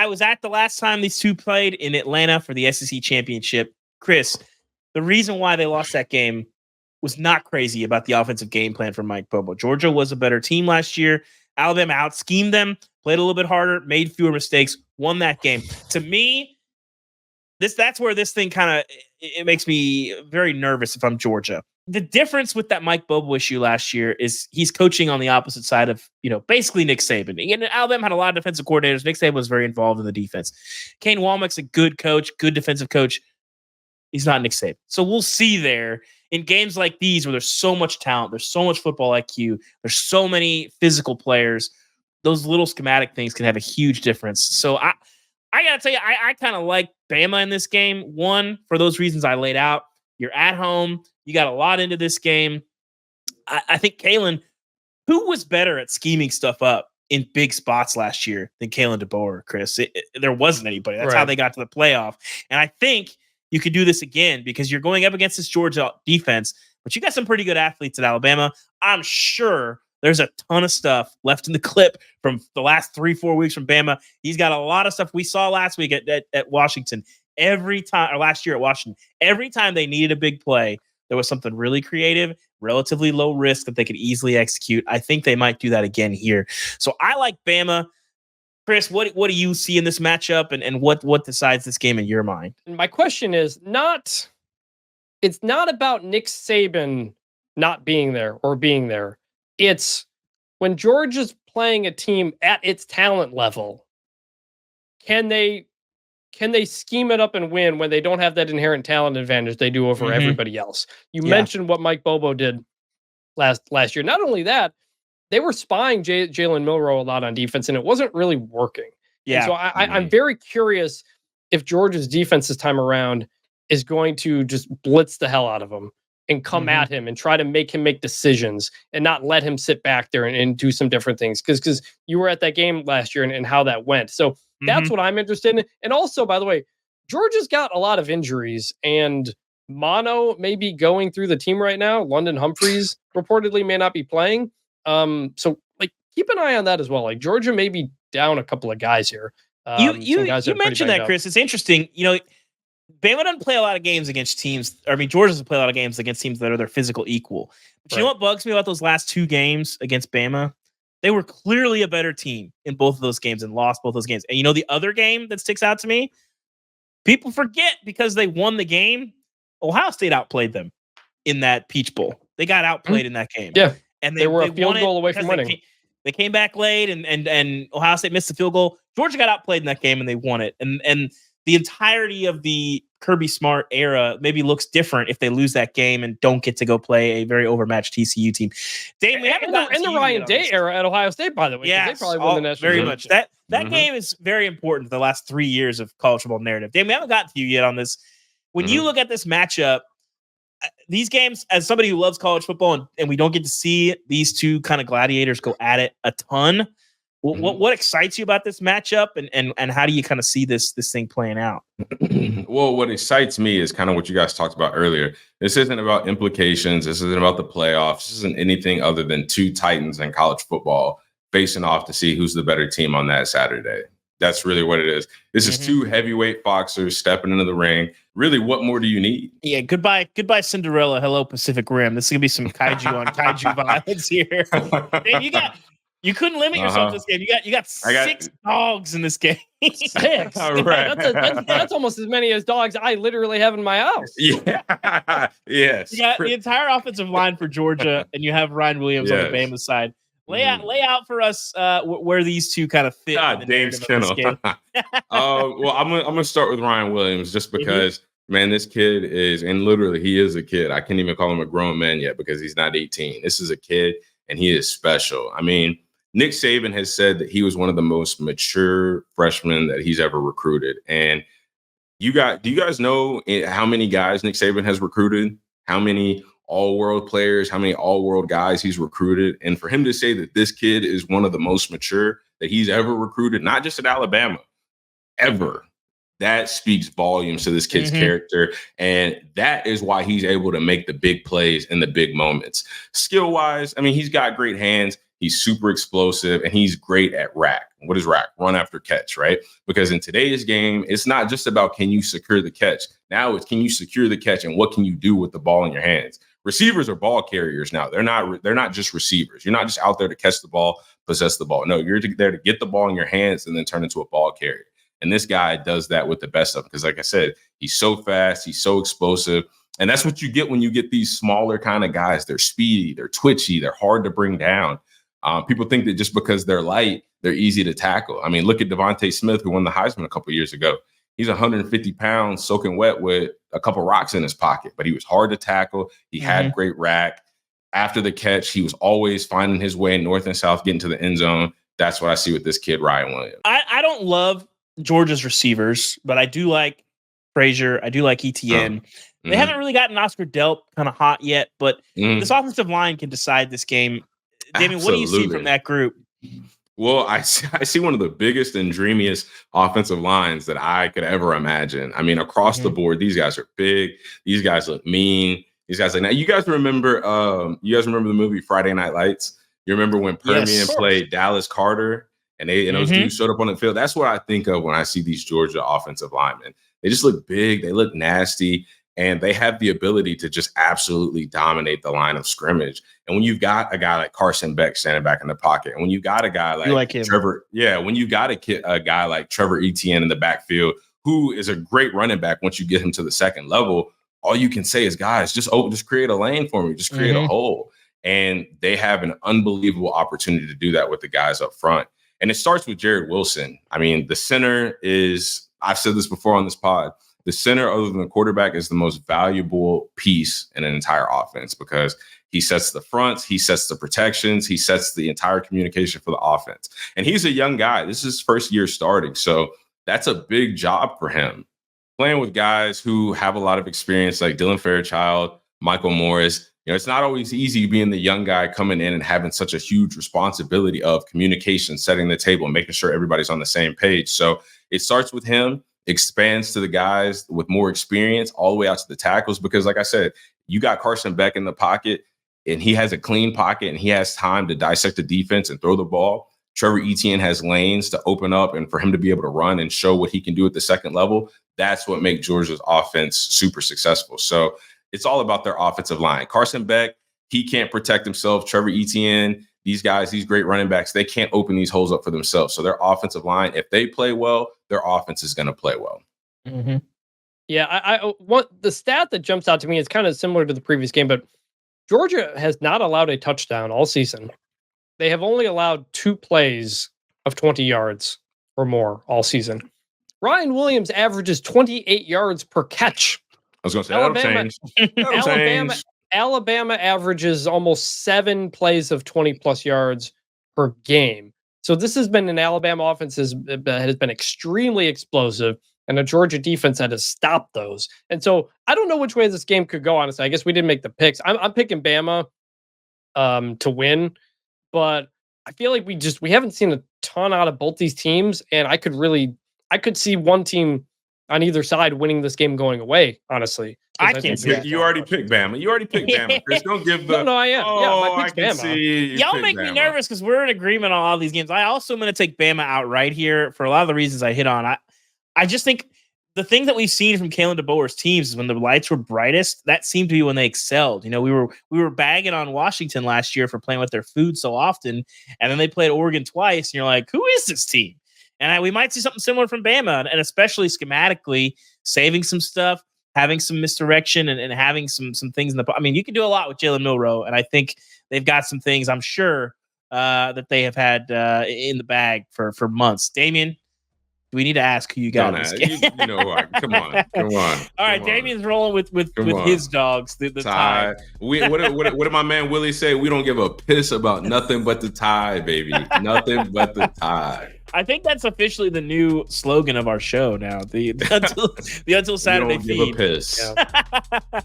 I was at the last time these two played in Atlanta for the SEC championship. Chris, the reason why they lost that game was not crazy about the offensive game plan from Mike Bobo. Georgia was a better team last year. Alabama out-schemed them, played a little bit harder, made fewer mistakes, won that game. To me, that's where this thing kind of it makes me very nervous if I'm Georgia. The difference with that Mike Bobo issue last year is he's coaching on the opposite side of, basically Nick Saban. And Alabama had a lot of defensive coordinators. Nick Saban was very involved in the defense. Kane Wommack's a good coach, good defensive coach. He's not Nick Saban. So we'll see there in games like these where there's so much talent, there's so much football IQ, there's so many physical players. Those little schematic things can have a huge difference. So I got to tell you, I kind of like Bama in this game. One, for those reasons I laid out. You're at home. You got a lot into this game. I think Kalen, who was better at scheming stuff up in big spots last year than Kalen DeBoer, Chris? There wasn't anybody. That's how they got to the playoff. And I think you could do this again because you're going up against this Georgia defense, but you got some pretty good athletes at Alabama. I'm sure there's a ton of stuff left in the clip from the last 3-4 weeks from Bama. He's got a lot of stuff we saw last week at Washington. Last year at Washington, every time they needed a big play, there was something really creative, relatively low risk that they could easily execute. I think they might do that again here. So I like Bama. Chris, what do you see in this matchup and what decides this game in your mind? My question is it's not about Nick Saban not being there or being there. It's when Georgia's playing a team at its talent level, can they scheme it up and win when they don't have that inherent talent advantage they do over everybody else? You mentioned what Mike Bobo did last year. Not only that, they were spying Jalen Milroe a lot on defense, and it wasn't really working. Yeah. And so I'm very curious if Georgia's defense this time around is going to just blitz the hell out of him and come at him and try to make him make decisions and not let him sit back there and do some different things. Because you were at that game last year and how that went. So that's what I'm interested in. And also, by the way, Georgia's got a lot of injuries, and Mono may be going through the team right now. London Humphreys reportedly may not be playing. So keep an eye on that as well. Like Georgia may be down a couple of guys here. You mentioned that, Chris. It's interesting. Bama doesn't play a lot of games against teams. Georgia doesn't play a lot of games against teams that are their physical equal. But you know what bugs me about those last two games against Bama? They were clearly a better team in both of those games and lost both those games. And the other game that sticks out to me? People forget because they won the game. Ohio State outplayed them in that Peach Bowl. They got outplayed in that game. Yeah. And they were a field goal away from winning. They came back late and Ohio State missed the field goal. Georgia got outplayed in that game and they won it. And the entirety of the Kirby Smart era maybe looks different if they lose that game and don't get to go play a very overmatched TCU team. Dave, we haven't gotten the Ryan Day era at Ohio State, by the way. Yeah, they probably won the national very much. That game is very important to the last 3 years of college football narrative. Dave, we haven't gotten to you yet on this. When you look at this matchup, these games, as somebody who loves college football and we don't get to see these two kind of gladiators go at it a ton, what excites you about this matchup and how do you kind of see this thing playing out? Well, what excites me is kind of what you guys talked about earlier. This isn't about implications. This isn't about the playoffs. This isn't anything other than two titans in college football facing off to see who's the better team on that Saturday. That's really what it is. This is two heavyweight boxers stepping into the ring. Really, what more do you need? Yeah, goodbye Cinderella, hello Pacific Rim. This is gonna be some kaiju on kaiju violence here. Dave, you couldn't limit yourself this game. You got six dogs in this game. 6. Right. That's almost as many as dogs I literally have in my house. Yeah. Yes. You got the entire offensive line for Georgia, and you have Ryan Williams on the Bama side. Lay out for us where these two kind of fit. Dave's Kennel. Well, I'm gonna start with Ryan Williams just because, man, this kid is, and literally he is a kid. I can't even call him a grown man yet because he's not 18. This is a kid, and he is special. Nick Saban has said that he was one of the most mature freshmen that he's ever recruited. And do you guys know how many guys Nick Saban has recruited? How many all-world players, how many all-world guys he's recruited? And for him to say that this kid is one of the most mature that he's ever recruited, not just at Alabama, ever, that speaks volumes to this kid's character. And that is why he's able to make the big plays in the big moments. Skill-wise, he's got great hands. He's super explosive, and he's great at rack. What is rack? Run after catch, right? Because in today's game, it's not just about can you secure the catch. Now it's can you secure the catch and what can you do with the ball in your hands? Receivers are ball carriers now. They're not just receivers. You're not just out there to catch the ball, possess the ball. No, you're there to get the ball in your hands and then turn into a ball carrier. And this guy does that with the best of them because, like I said, he's so fast, he's so explosive. And that's what you get when you get these smaller kind of guys. They're speedy, they're twitchy, they're hard to bring down. People think that just because they're light, they're easy to tackle. I mean, look at Devontae Smith, who won the Heisman a couple years ago. He's 150 pounds, soaking wet with a couple rocks in his pocket, but he was hard to tackle. He had great rack. After the catch, he was always finding his way north and south, getting to the end zone. That's what I see with this kid, Ryan Williams. I don't love Georgia's receivers, but I do like Frazier. I do like ETN. They haven't really gotten Oscar Delp kind of hot yet, but this offensive line can decide this game. Damien, what do you see from that group? Well, I see one of the biggest and dreamiest offensive lines that I could ever imagine. I mean, across the board, these guys are big. These guys look mean. These guys now. You guys remember the movie Friday Night Lights? You remember when Permian played Dallas Carter and those dudes showed up on the field? That's what I think of when I see these Georgia offensive linemen. They just look big. They look nasty. And they have the ability to just absolutely dominate the line of scrimmage. And when you've got a guy like Carson Beck standing back in the pocket, and when you got a guy like Trevor, when you got a guy like Trevor Etienne in the backfield, who is a great running back once you get him to the second level, all you can say is, guys, just create a lane for me, just create a hole. And they have an unbelievable opportunity to do that with the guys up front. And it starts with Jared Wilson. I mean, the center is, I've said this before on this pod, the center, other than the quarterback, is the most valuable piece in an entire offense because he sets the fronts, he sets the protections, he sets the entire communication for the offense. And he's a young guy. This is his first year starting. So that's a big job for him. Playing with guys who have a lot of experience like Dylan Fairchild, Michael Morris. You know, it's not always easy being the young guy coming in and having such a huge responsibility of communication, setting the table, making sure everybody's on the same page. So it starts with him. Expands to the guys with more experience all the way out to the tackles. Because like I said, you got Carson Beck in the pocket and he has a clean pocket and he has time to dissect the defense and throw the ball. Trevor Etienne has lanes to open up and for him to be able to run and show what he can do at the second level. That's what makes Georgia's offense super successful. So it's all about their offensive line. Carson Beck, he can't protect himself. Trevor Etienne, these guys, these great running backs, they can't open these holes up for themselves. So their offensive line, if they play well, their offense is going to play well. Yeah, I want the stat that jumps out to me is kind of similar to the previous game, but Georgia has not allowed a touchdown all season. They have only allowed 2 plays of 20 yards or more all season. Ryan Williams averages 28 yards per catch. I was going to say, that'll change. Alabama averages almost 7 plays of 20 plus yards per game. So this has been an Alabama offense has been extremely explosive and a Georgia defense that has stopped those. And so I don't know which way this game could go, honestly. I guess we didn't make the picks. I'm picking Bama to win, but I feel like we haven't seen a ton out of both these teams. And I could see one team on either side winning this game going away, honestly. I can't pick. You already picked Bama. Chris, don't give the. No, I am. My pick's Bama. Y'all make me nervous because we're in agreement on all these games. I also am going to take Bama outright here for a lot of the reasons I hit on. I just think the thing that we've seen from Kalen DeBoer's teams is when the lights were brightest, that seemed to be when they excelled. You know, we were bagging on Washington last year for playing with their food so often, and then they played Oregon twice, and you're like, who is this team? And we might see something similar from Bama, and especially schematically, saving some stuff, having some misdirection, and having some things in the. I mean, you can do a lot with Jalen Milroe, and I think they've got some things. I'm sure that they have had in the bag for months. Damien, do we need to ask who you got? You know what? Come on. All right, Damien's rolling with his dogs. The tie. What did my man Willie say? We don't give a piss about nothing but the tie, baby. Nothing but the tie. I think that's officially the new slogan of our show now. The until Saturday we don't feed. Give a piss. Yeah.